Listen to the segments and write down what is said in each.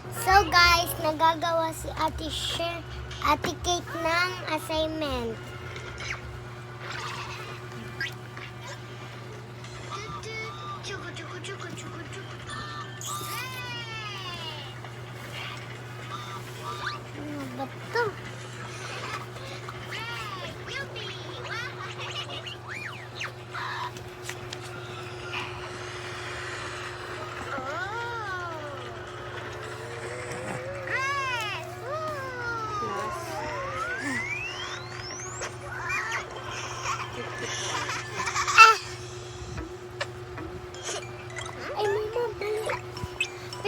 So guys, nagagawa si Ate Kate ng assignment. Ano ba to? Ay, mama, dali.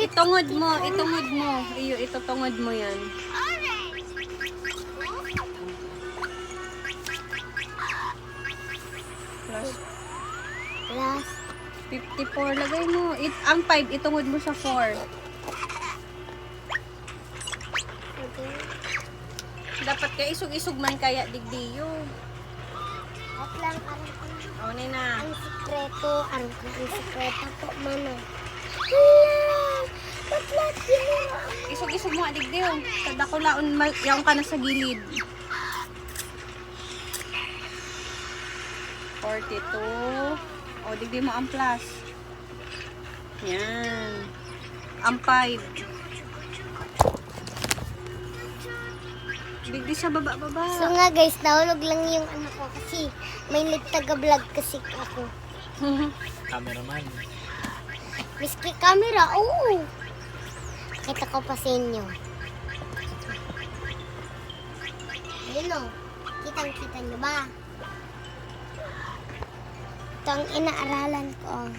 Itungod mo. Iyo, itutungod mo yan. Plus Plus, 54. Lagay mo. Ang 5, itungod mo sa 4. okay. Dapat ka isug-isug man kaya digdiyo. At lang, O, na. ang sikreto po, mano. Hala! Ba't lahat ginawa? Isug-isug mo digdiyo. Sa dakulaon, yung ka na sa gilid. 42. O, digdiyo mo ang plus. Yan. Ang 5. Digdi sa baba. So nga guys, nahulog lang yung ano ko kasi may nagtaga-vlog kasi ako. Cameraman. Miski camera, oo. Kita ko pa sa inyo. Ayun o. Kitang-kita nyo ba? Ito ang inaaralan ko.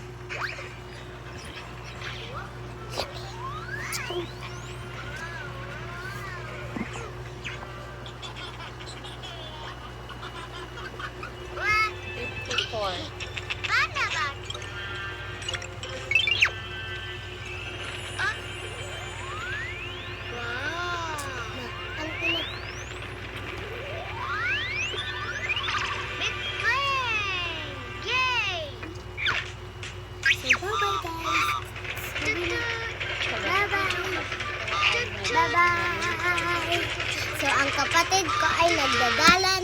Ang pinag... So, bye-bye guys. Bye-bye. So, ang kapatid ko ay nagdadalan.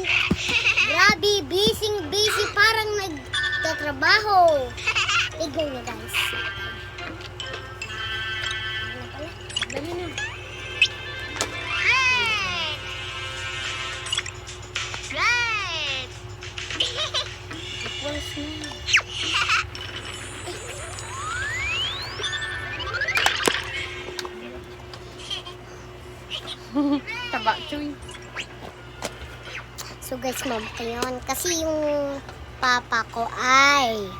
Grabe, busy, parang nagtatrabaho. Tignan na guys. Ano pala? Dali na. Equals na. Taba, chuy. So guys, yun. Kasi yung papa ko ay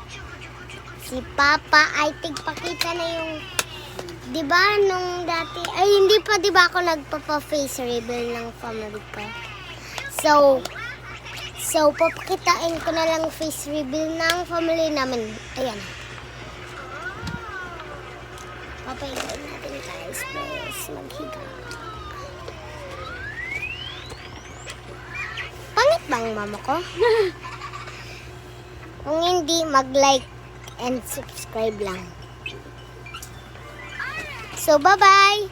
si papa ay tigpakita na yung 'di ba nung dati ay hindi pa 'di ba ako nagpapa-face reveal ng family ko. So papakitain ko na lang face reveal ng family namin. Ayan. Papahigain natin guys. Please maghiga. Pangit ba ang mama ko? Kung hindi, mag-like and subscribe lang. So, bye-bye!